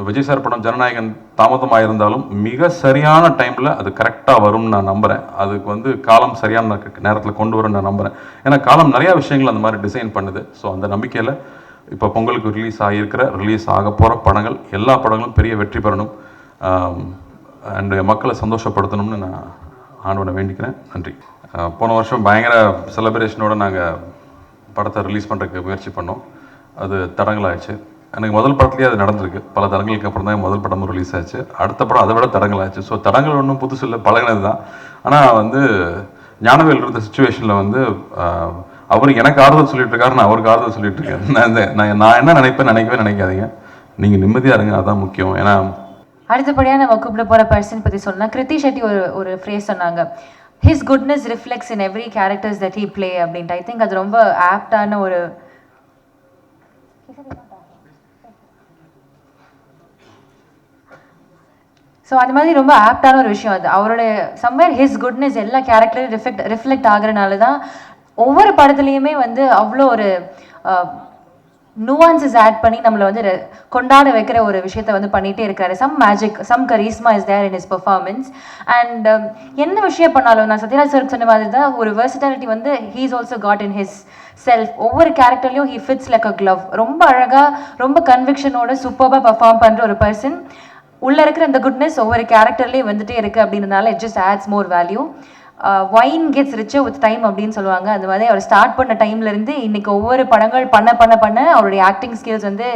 Vijay sir படம் ஜனநாயகன் தாமதமாக இருந்தாலும் மிக சரியான டைமில் அது கரெக்டாக வரும்னு நான் நம்புகிறேன். அதுக்கு வந்து காலம் சரியான நேரத்தில் கொண்டு வரும்னு நான் நம்புகிறேன். ஏன்னா காலம் நிறையா விஷயங்கள் அந்த மாதிரி டிசைன் பண்ணுது. ஸோ அந்த நம்பிக்கையில் இப்போ பொங்கலுக்கு ரிலீஸ் ஆக போகிற படங்கள் எல்லா படங்களும் பெரிய வெற்றி பெறணும் அண்டு மக்களை சந்தோஷப்படுத்தணும்னு நான் ஆண்டவனை வேண்டிக்கிறேன். நன்றி. போன வருஷம் பயங்கர செலிப்ரேஷனோடு நாங்கள் படத்தை ரிலீஸ் பண்ணுறதுக்கு முயற்சி பண்ணோம். அது தடங்களாகிடுச்சு. எனக்கு முதல் படத்துலேயே அது நடந்திருக்கு. பல தடங்களுக்கு அப்புறம் தான் முதல் படமும் ரிலீஸ் ஆச்சு. அடுத்த படம் அதை விட தடங்களாச்சு. ஸோ தடங்கள் ஒன்றும் புதுசு இல்லை, பழகினது தான். ஆனால் வந்து ஞானவேல் இருந்த சுச்சுவேஷனில் வந்து அவர் எனக்கு ஆறுதல் சொல்லிட்டு இருக்காரு, நான் அவருக்கு ஆறுதல் சொல்லிட்டு இருக்கேன். நான் என்ன நினைக்கவே நினைக்காதீங்க. நீங்கள் நிம்மதியாக இருங்க, அதுதான் முக்கியம். ஏன்னா அடுத்தபடியாக நம்ம கூப்பிட போகிற பர்சன் பற்றி சொன்னால் கிருத்தி ஷெட்டி ஒரு ஃப்ரேஸ் சொன்னாங்க, his goodness reflects in every characters that he play அப்படின்ட்டு. ஐ திங்க் அது ரொம்ப ஆப்டான ஒரு ஸோ அந்த மாதிரி ரொம்ப ஆப்டான ஒரு விஷயம் அது. அவருடைய சம்வேர் ஹிஸ் குட்னஸ் எல்லா கேரக்டரும் ரிஃப்ளெக்ட் ஆகுறதுனால தான் ஒவ்வொரு படத்துலையுமே வந்து அவ்வளோ ஒரு நுவான்சஸ் ஆட் பண்ணி நம்மளை வந்து கொண்டாட வைக்கிற ஒரு விஷயத்த வந்து பண்ணிகிட்டே இருக்காரு. Some magic, some charisma is there in his performance. And என்ன விஷயம் பண்ணாலும் நான் சத்யராஜ் சாருக்கு சொன்ன மாதிரி தான் ஒரு வெர்சிட்டாலிட்டி வந்து he is also got in his self. ஒவ்வொரு கேரக்டர்லையும் he fits like a glove. ரொம்ப அழகாக, ரொம்ப கன்விக்ஷனோட சூப்பராக பர்ஃபார்ம் பண்ணுற ஒரு பர்சன். உள்ளே இருக்கிற அந்த குட்னஸ் ஒவ்வொரு கேரக்டர்லேயும் வந்துட்டே இருக்குது அப்படின்றதுனால it just adds more value. Wine gets richer with time அப்படின்னு சொல்லுவாங்க. அந்த மாதிரி அவர் ஸ்டார்ட் பண்ண டைம்லேருந்து இன்றைக்கி ஒவ்வொரு படங்கள் பண்ண அவருடைய ஆக்டிங் ஸ்கில்ஸ் வந்து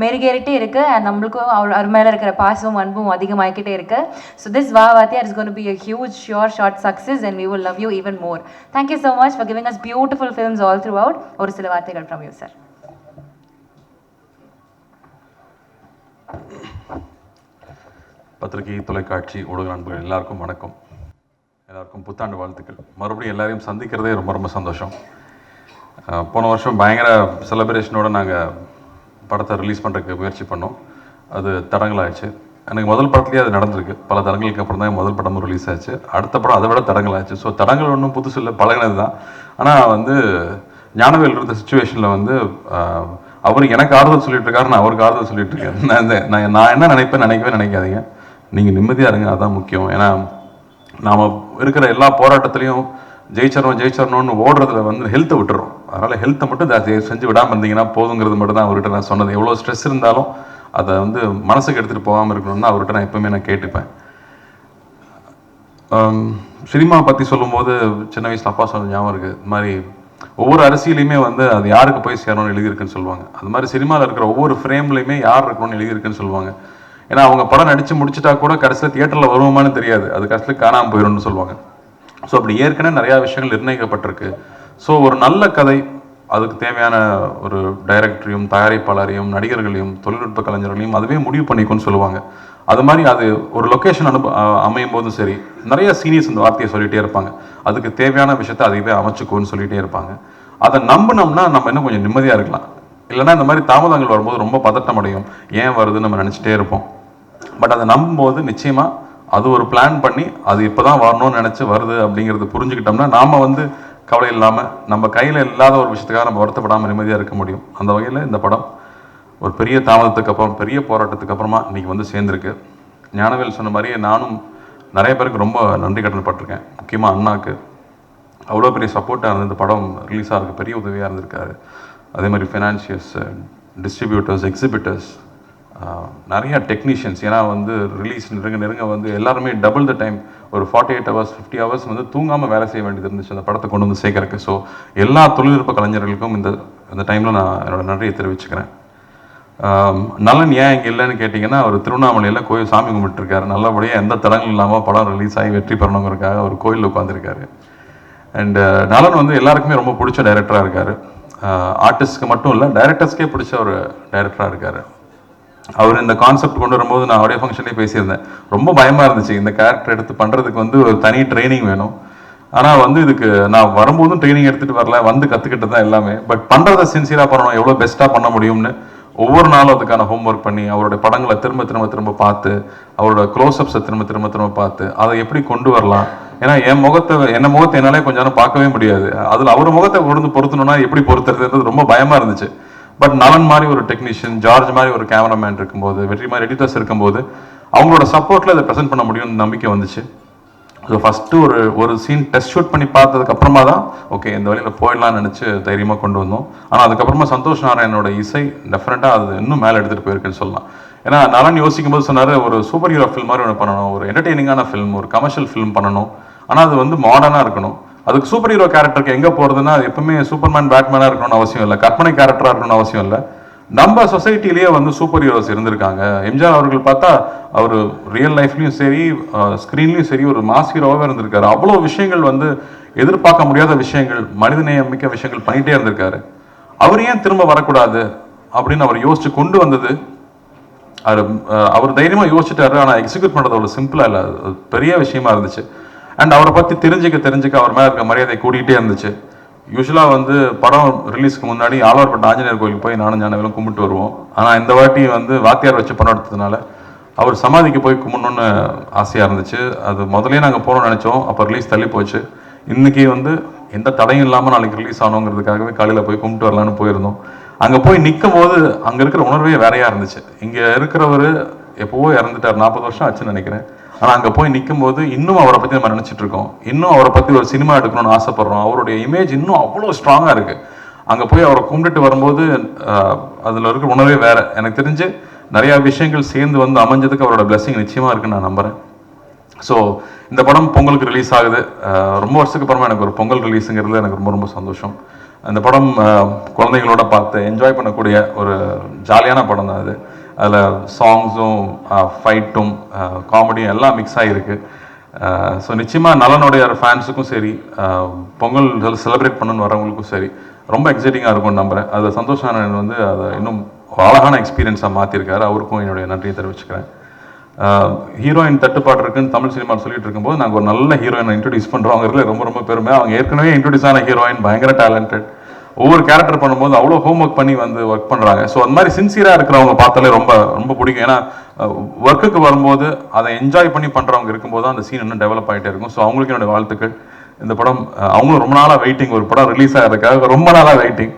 மெருகேறிட்டே இருக்குது. அண்ட் நம்மளுக்கும் அவர் மேலே இருக்கிற பாசமும் அன்பும் அதிகமாகிக்கிட்டே இருக்குது. So this Vaathiyaar is gone to be a huge short success and we will love you even more. Thank you so much for giving us beautiful films all throughout. ஒரு சில வார்த்தைகள் from you, sir. பத்திரிகை, தொலைக்காட்சி, ஊடக நண்பர்கள் எல்லாருக்கும் வணக்கம். எல்லாருக்கும் புத்தாண்டு வாழ்த்துக்கள். மறுபடியும் எல்லாரையும் சந்திக்கிறதே ரொம்ப ரொம்ப சந்தோஷம். போன வருஷம் பயங்கர செலிப்ரேஷனோடு நாங்கள் படத்தை ரிலீஸ் பண்ணுறதுக்கு முயற்சி பண்ணோம். அது தடங்களாகிடுச்சு. எனக்கு முதல் படத்துலேயே அது நடந்திருக்கு. பல தடங்களுக்கு அப்புறம் தான் முதல் படமும் ரிலீஸ் ஆச்சு. அடுத்த படம் அதை விட தடங்களாச்சு. ஸோ தடங்கள் ஒன்றும் புதுசு இல்லை, பழகினது தான். ஆனால் வந்து ஞானவேல் இருந்த சுச்சுவேஷனில் வந்து அவர் எனக்கு ஆறுதல் சொல்லிட்டு இருக்காரு, நான் அவருக்கு ஆறுதல் சொல்லிட்டு இருக்கேன். நான் என்ன நினைக்கவே நினைக்காதீங்க. நீங்கள் நிம்மதியாக இருங்க, அதுதான் முக்கியம். ஏன்னா நாம் இருக்கிற எல்லா போராட்டத்துலேயும் ஜெயிச்சரணும்னு ஓடுறதுல வந்து ஹெல்த்தை விட்டுறோம். அதனால் ஹெல்த்தை மட்டும் செஞ்சு விடாமல் இருந்தீங்கன்னா போதுங்கிறது மட்டும் தான் அவர்கிட்ட நான் சொன்னது. எவ்வளோ ஸ்ட்ரெஸ் இருந்தாலும் அதை வந்து மனசுக்கு எடுத்துகிட்டு போகாமல் இருக்கணும்னு அவர்கிட்ட நான் எப்போவுமே நான் கேட்டுப்பேன். சினிமா பற்றி சொல்லும்போது சின்ன வயசில் அப்பா சொன்ன ஞாபகம் இருக்குது. இது மாதிரி ஒவ்வொரு அரசியலையுமே வந்து அது யாருக்கு போய் சேரணும்னு எழுதியிருக்குன்னு சொல்லுவாங்க. அது மாதிரி சினிமாவில் இருக்கிற ஒவ்வொரு ஃப்ரேம்லையுமே யார் இருக்கணும்னு எழுதியிருக்குன்னு சொல்லுவாங்க. ஏன்னா அவங்க படம் நடித்து முடிச்சுட்டா கூட கடைசியில் தியேட்டரில் வருவோமானு தெரியாது, அது கடைசியில் காணாமல் போயிடும்னு சொல்லுவாங்க. ஸோ அப்படி ஏற்கனவே நிறையா விஷயங்கள் நிர்ணயிக்கப்பட்டிருக்கு. ஸோ ஒரு நல்ல கதை, அதுக்கு தேவையான ஒரு டைரக்டரையும் தயாரிப்பாளரையும் நடிகர்களையும் தொழில்நுட்ப கலைஞர்களையும் அதுவே முடிவு பண்ணிக்கும்னு சொல்லுவாங்க. அது மாதிரி அது ஒரு லொக்கேஷன் அமையும் போதும் சரி, நிறைய சீனியர்ஸ் இந்த வார்த்தையை சொல்லிகிட்டே இருப்பாங்க. அதுக்கு தேவையான விஷயத்தை அதுவே அமைச்சுக்கோன்னு சொல்லிகிட்டே இருப்பாங்க. அதை நம்பினோம்னா நம்ம இன்னும் கொஞ்சம் நிம்மதியாக இருக்கலாம். இல்லைனா இந்த மாதிரி தாமதங்கள் வரும்போது ரொம்ப பதட்டம் அடையும், ஏன் வருதுன்னு நம்ம நினச்சிட்டே இருப்போம். பட் அதை நம்பும்போது நிச்சயமாக அது ஒரு பிளான் பண்ணி அது இப்போ தான் வரணும்னு நினச்சி வருது அப்படிங்கிறது புரிஞ்சுக்கிட்டோம்னா நாம் வந்து கவலை இல்லாமல் நம்ம கையில் இல்லாத ஒரு விஷயத்துக்காக நம்ம வருத்தப்படாமல் நிம்மதியாக இருக்க முடியும். அந்த வகையில் இந்த படம் ஒரு பெரிய தாமதத்துக்கு அப்புறம், பெரிய போராட்டத்துக்கு அப்புறமா இன்றைக்கி வந்து சேர்ந்துருக்கு. ஞானவேல் சொன்ன மாதிரியே நானும் நிறைய பேருக்கு ரொம்ப நன்றி கடன்பட்டிருக்கேன். முக்கியமாக அண்ணாக்கு அவ்வளோ பெரிய சப்போர்ட்டாக இருந்து இந்த படம் ரிலீஸ் ஆகிறதுக்கு பெரிய உதவியாக இருந்திருக்காரு. அதே மாதிரி ஃபைனான்சியர்ஸ், டிஸ்ட்ரிபியூட்டர்ஸ், எக்ஸிபிட்டர்ஸ், நிறையா டெக்னீஷியன்ஸ். ஏன்னா வந்து ரிலீஸ் நெருங்க வந்து எல்லாருமே டபுள் த டைம், ஒரு 48 hours 50 hours வந்து தூங்காமல் வேலை செய்ய வேண்டியது இருந்துச்சு அந்த படத்தை கொண்டு வந்து சேர்க்கறக்கு. ஸோ எல்லா தொழில்நுட்ப கலைஞர்களுக்கும் இந்த டைமில் நான் என்னோடய நன்றியை தெரிவிச்சுக்கிறேன். நலன் ஏன் இங்கே இல்லைன்னு கேட்டிங்கன்னா, அவர் திருவண்ணாமலையில் கோயில் சாமி கும்பிட்டுருக்காரு. நல்லபடியாக எந்த தடங்களும் இல்லாமல் படம் ரிலீஸ் ஆகி வெற்றி பெறணுங்கிறதுக்காக ஒரு கோயிலில் உட்காந்துருக்காரு. அண்டு நலன் வந்து எல்லாருக்குமே ரொம்ப பிடிச்ச டைரக்டராக இருக்கார். ஆர்டிஸ்ட்க்கு மட்டும் இல்லை, டைரக்டர்ஸ்க்கே பிடிச்ச ஒரு டைரக்டராக இருக்கார். அவர் இந்த கான்செப்ட் கொண்டு வரும்போது நான் ஆடியோ ஃபங்க்ஷன்லேயே பேசியிருந்தேன். ரொம்ப பயமாக இருந்துச்சு, இந்த கேரக்டர் எடுத்து பண்ணுறதுக்கு வந்து ஒரு தனி ட்ரைனிங் வேணும். ஆனால் வந்து இதுக்கு நான் வரும்போதும் ட்ரைனிங் எடுத்துகிட்டு வரல, வந்து கற்றுக்கிட்டு தான் எல்லாமே. பட் பண்ணுறதை சின்சியராக பண்ணணும், எவ்வளோ பெஸ்ட்டாக பண்ண முடியும்னு ஒவ்வொரு நாளும் அதுக்கான ஹோம்ஒர்க் பண்ணி அவருடைய படங்களை திரும்ப பார்த்து, அவரோட க்ளோஸ்அப்ஸை திரும்ப பார்த்து அதை எப்படி கொண்டு வரலாம். ஏன்னா என் முகத்தை என்னாலே கொஞ்சம் நேரம் பார்க்கவே முடியாது. அதில் அவர் முகத்தை கொண்டு பொருத்தணும்னா எப்படி பொறுத்துறதுன்றது ரொம்ப பயமாக இருந்துச்சு. பட் நலன் மாதிரி ஒரு டெக்னீஷியன், ஜார்ஜ் மாதிரி ஒரு கேமராமேன் இருக்கும்போது, வெற்றி மாதிரி எடிட்டர்ஸ் இருக்கும்போது அவங்களோட சப்போர்ட்டில் அதை ப்ரெசென்ட் பண்ண முடியும்னு நம்பிக்கை வந்துச்சு. ஸோ ஃபஸ்ட்டு ஒரு சீன் டெஸ்ட் ஷூட் பண்ணி பார்த்ததுக்கு அப்புறமா தான் ஓகே இந்த வழியில் போயிடலாம்னு நினச்சி தைரியமாக கொண்டு வந்தோம். ஆனால் அதுக்கப்புறமா சந்தோஷ் நாராயணோட இசை டெஃபினட்டாக அது இன்னும் மேலே எடுத்துகிட்டு போயிருக்குன்னு சொல்லலாம். ஏன்னா நலன் யோசிக்கும் போது சொன்னார், ஒரு சூப்பர் ஹீரோ ஃபில்ம் மாதிரி ஒன்று பண்ணணும், ஒரு என்டர்டெய்னிங்கான ஃபில்ம், ஒரு கமர்ஷியல் ஃபில்ம் பண்ணணும், ஆனால் அது வந்து மாடர்னாக இருக்கணும். அதுக்கு சூப்பர் ஹீரோ கேரக்டருக்கு எங்கே போகிறதுன்னா அது எப்பவுமே சூப்பர்மேன் பேட்மேனாக இருக்கணும்னு அவசியம் இல்லை, கற்பனை கேரக்டராக இருக்கணும்னு அவசியம் இல்லை. நம்ம சொசைட்டிலேயே வந்து சூப்பர் ஹீரோஸ் இருந்திருக்காங்க. எம்ஜிஆர் அவர்கள் பார்த்தா அவர் ரியல் லைஃப்லையும் சரி ஸ்க்ரீன்லையும் சரி ஒரு மாஸ் ஹீரோவாகவே இருந்திருக்காரு. அவ்வளோ விஷயங்கள் வந்து எதிர்பார்க்க முடியாத விஷயங்கள், மனிதநேயம் மிக்க விஷயங்கள் பண்ணிகிட்டே இருந்திருக்காரு. அவர் ஏன் திரும்ப வரக்கூடாது அப்படின்னு அவர் யோசிச்சு கொண்டு வந்தது. அவர் தைரியமாக யோசிச்சுட்டாரு. ஆனால் எக்ஸிக்யூட் பண்ணுறது அவ்வளோ சிம்பிளாக இல்லை, பெரிய விஷயமா இருந்துச்சு. அண்ட் அவரை பற்றி தெரிஞ்சுக்க அவர் மேலே இருக்க மரியாதை கூடிக்கிட்டே இருந்துச்சு. யூஸ்வலாக வந்து படம் ரிலீஸ்க்கு முன்னாடி ஆழ்வார்பட்ட ஆஞ்சநேயர் கோயிலுக்கு போய் நானும் ஞானவேலும் கும்பிட்டு வருவோம். ஆனால் இந்த வாட்டி வந்து வாத்தியார் வச்சு படம் எடுத்ததுனால அவர் சமாதிக்கு போய் கும்பிடணுன்னு ஆசையாக இருந்துச்சு. அது முதலே நாங்கள் போகணும்னு நினச்சோம், அப்போ ரிலீஸ் தள்ளி போச்சு. இன்றைக்கி வந்து எந்த தடையும் இல்லாமல் நாளைக்கு ரிலீஸ் ஆகணுங்கிறதுக்காகவே காலையில் போய் கும்பிட்டு வரலான்னு போயிருந்தோம். அங்கே போய் நிற்கும் போது அங்கே இருக்கிற உணர்வே வேறையாக இருந்துச்சு. இங்கே இருக்கிறவர் எப்போவோ இறந்துட்டார், 40 வருஷம் ஆச்சுன்னு நினைக்கிறேன். ஆனால் அங்கே போய் நிற்கும் போது இன்னும் அவரை பற்றி நம்ம நினச்சிட்டு இருக்கோம், இன்னும் அவரை பற்றி ஒரு சினிமா எடுக்கணும்னு ஆசைப்படுறோம். அவருடைய இமேஜ் இன்னும் அவ்வளோ ஸ்ட்ராங்காக இருக்குது. அங்கே போய் அவரை கும்பிட்டுட்டு வரும்போது அதில் இருக்கிற உணர்வே வேறு. எனக்கு தெரிஞ்சு நிறையா விஷயங்கள் சேர்ந்து வந்து அமைஞ்சதுக்கு அவரோட பிளெஸிங் நிச்சயமாக இருக்குன்னு நான் நம்புகிறேன். ஸோ இந்த படம் பொங்கலுக்கு ரிலீஸ் ஆகுது. ரொம்ப வருஷத்துக்கு அப்புறமா எனக்கு ஒரு பொங்கல் ரிலீஸுங்கிறது எனக்கு ரொம்ப ரொம்ப சந்தோஷம். அந்த படம் குழந்தைங்களோட பார்த்து என்ஜாய் பண்ணக்கூடிய ஒரு ஜாலியான படம் தான் அது. அதில் சாங்ஸும் ஃபைட்டும் காமெடியும் எல்லாம் மிக்ஸ் ஆகிருக்கு. ஸோ நிச்சயமாக நலனுடைய ஃபேன்ஸுக்கும் சரி, பொங்கல் செலிப்ரேட் பண்ணணுன்னு வரவங்களுக்கும் சரி ரொம்ப எக்ஸைட்டிங்காக இருக்கும்னு நம்புகிறேன். அதில் சந்தோஷ் நாராயணன் வந்து அதை இன்னும் அழகான எக்ஸ்பீரியன்ஸாக மாற்றிருக்காரு. அவருக்கும் என்னுடைய நன்றியை தெரிவிச்சுக்கிறேன். ஹீரோயின் தட்டுப்பாடு இருக்குன்னு தமிழ் சினிமாவில் சொல்லிட்டு இருக்கும்போது நாங்கள் ஒரு நல்ல ஹீரோயினை இன்ட்ரடியூஸ் பண்ணுறோங்கிறதுல ரொம்ப ரொம்ப பெருமை. அவங்க ஏற்கனவே இன்ட்ரடியூஸ் ஆன ஹீரோயின் பயங்கர டேலண்டட். ஒவ்வொரு கேரக்டர் பண்ணும்போது அவ்வளோ ஹோம் ஒர்க் பண்ணி வந்து ஒர்க் பண்ணுறாங்க. ஸோ அந்த மாதிரி சின்சியராக இருக்கிறவங்க பார்த்தாலே ரொம்ப ரொம்ப பிடிக்கும். ஏன்னா ஒர்க்குக்கு வரும்போது அதை என்ஜாய் பண்ணி பண்ணுறவங்க இருக்கும்போது தான் அந்த சீன் இன்னும் டெவலப் ஆகிட்டே இருக்கும். ஸோ அவங்களுக்கு என்னோட வாழ்த்துக்கள். இந்த படம் அவங்களும் ரொம்ப நாளாக வெயிட்டிங், ஒரு படம் ரிலீஸ் ஆகிறதுக்காக ரொம்ப நாளாக வெயிட்டிங்.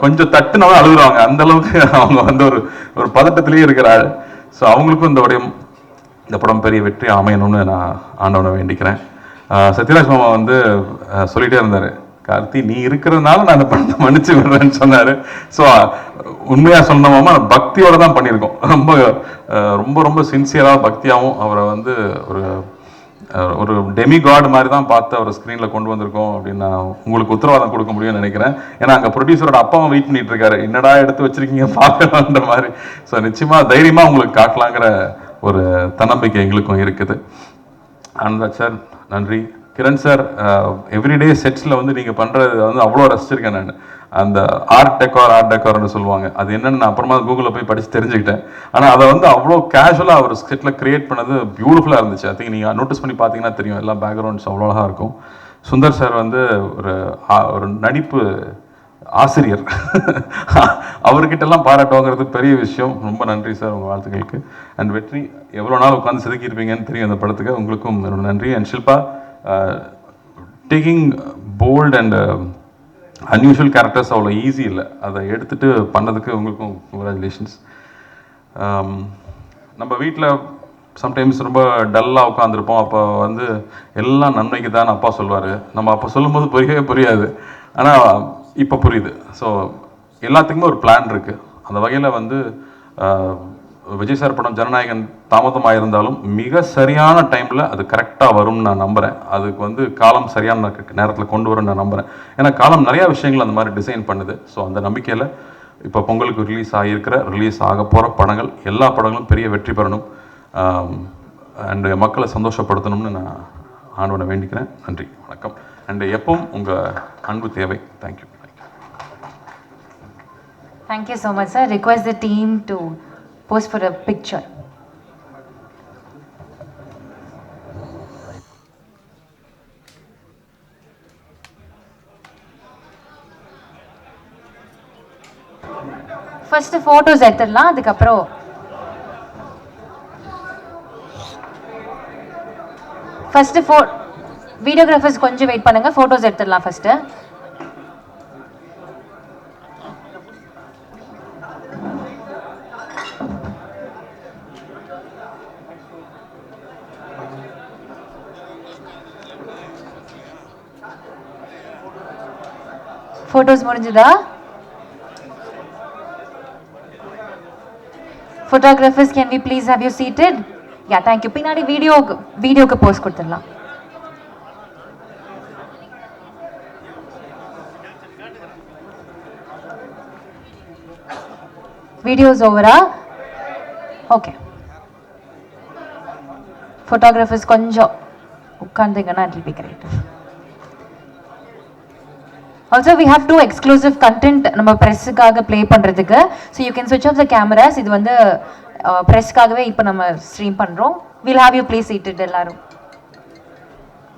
கொஞ்சம் தட்டுனாலும் அழுகுறாங்க, அந்த அளவுக்கு அவங்க வந்து ஒரு பதட்டத்திலேயே இருக்கிறாள். ஸோ அவங்களுக்கும் இந்த படம் பெரிய வெற்றி அமையணும்னு நான் ஆண்டவனை வேண்டிக்கிறேன். சத்யராஜ் மாமா வந்து சொல்லிகிட்டே இருந்தார், கார்த்தி நீ இருக்கிறதுனால நான் அந்த படத்தை மன்னிச்சு விடுறேன்னு சொன்னார். ஸோ உண்மையாக சொன்னோமா பக்தியோடு தான் பண்ணியிருக்கோம். ரொம்ப ரொம்ப ரொம்ப சின்சியராக பக்தியாகவும் அவரை வந்து ஒரு டெமி காட் மாதிரி தான் பார்த்து அவர் ஸ்க்ரீனில் கொண்டு வந்திருக்கோம் அப்படின்னு நான் உங்களுக்கு உத்தரவாதம் கொடுக்க முடியும்னு நினைக்கிறேன். ஏன்னா அங்கே ப்ரொடியூசரோட அப்பாவும் வெயிட் பண்ணிட்டு இருக்காரு, என்னடா எடுத்து வச்சிருக்கீங்க பார்க்கணுன்ற மாதிரி. ஸோ நிச்சயமாக தைரியமாக உங்களுக்கு காட்டலாங்கிற ஒரு தன்னம்பிக்கை எங்களுக்கும் இருக்குது. ஆனந்த் சார் நன்றி. கிரண் சார், எவ்ரிடே செட்ஸில் வந்து நீங்கள் பண்ணுறது வந்து அவ்வளோ ரசிச்சிருக்கேன் நான். அந்த ஆர்ட் டெக்கார்னு சொல்லுவாங்க, அது என்னென்னு நான் அப்புறமா கூகுளில் போய் படித்து தெரிஞ்சுக்கிட்டேன். ஆனால் அதை வந்து அவ்வளோ கேஷுவலாக அவர் செட்டில் க்ரியேட் பண்ணது பியூட்டிஃபுல்லாக இருந்துச்சு. ஐ திங்க் நீங்கள் நோட்டீஸ் பண்ணி பார்த்தீங்கன்னா தெரியும், எல்லா பேக்ரவுண்ட்ஸ் அவ்வளோ அழகாக இருக்கும். சுந்தர் சார் வந்து ஒரு நடிப்பு ஆசிரியர், அவர்கிட்டலாம் பாராட்டுவாங்கிறது பெரிய விஷயம். ரொம்ப நன்றி சார் உங்கள் வாழ்த்துக்களுக்கு. அண்ட் வெற்றி, எவ்வளோ நாள் உட்காந்து செதுக்கியிருப்பீங்கன்னு தெரியும் அந்த படத்துக்கு, உங்களுக்கும் என்னோட நன்றி. And Shilpa, taking bold and unusual characters அவ்வளோ ஈஸி இல்லை, அதை எடுத்துகிட்டு பண்ணதுக்கு உங்களுக்கும் கங்க்ராச்சுலேஷன்ஸ். நம்ம வீட்டில் சம்டைம்ஸ் ரொம்ப டல்லாக உட்காந்துருப்போம். அப்போ வந்து எல்லாம் நன்மைக்கு தான் அப்பா சொல்லுவார். நம்ம அப்போ சொல்லும்போது புரியவே புரியாது, ஆனால் இப்போ புரியுது. ஸோ எல்லாத்துக்குமே ஒரு பிளான் இருக்குது. அந்த வகையில் வந்து விஜய் சார் படம் ஜனநாயகன் தாமதமாக இருந்தாலும் மிக சரியான டைமில் அது கரெக்டாக வரும்னு நான் நம்புகிறேன். அதுக்கு வந்து காலம் சரியான நேரத்தில் கொண்டு வரும்னு நான் நம்புகிறேன். ஏன்னா காலம் நிறையா விஷயங்கள் அந்த மாதிரி டிசைன் பண்ணுது. ஸோ அந்த நம்பிக்கையில் இப்போ பொங்கலுக்கு ரிலீஸ் ஆக போகிற படங்கள் எல்லா படங்களும் பெரிய வெற்றி பெறணும் அண்டு மக்களை சந்தோஷப்படுத்தணும்னு நான் ஆண்டவனை வேண்டிக்கிறேன். நன்றி, வணக்கம். அண்டு எப்பவும் உங்கள் அன்பு தேவை. Thank you. Thank you so much, sir. Request the team to pose for a picture. First photos எடுத்துடலாம், அதுக்கப்புறம் ஃபர்ஸ்ட் வீடியோகிராஃபர்ஸ் கொஞ்சம் வெயிட் பண்ணுங்க, ஃபோட்டோஸ் எடுத்துடலாம் ஃபர்ஸ்ட். ஃபோட்டோஸ் முடிஞ்சுதா? Photographers, can we please have you seated? Yeah, thank you. பின்னாடி வீடியோக்கு post கொடுத்துடலாம். Videos ஓவரா? ஓகே. ஃபோட்டோகிராஃபர்ஸ் கொஞ்சம் உட்காந்துங்கன்னா it will be great. Also we have two exclusive content நம்ம பிரஸ்ஸுக்காக ப்ளே பண்ணுறதுக்கு. So you can switch off the cameras. இது வந்து ப்ரெஸ்க்காகவே இப்போ நம்ம ஸ்ட்ரீம் பண்ணுறோம். We'll have you please seated எல்லாரும்.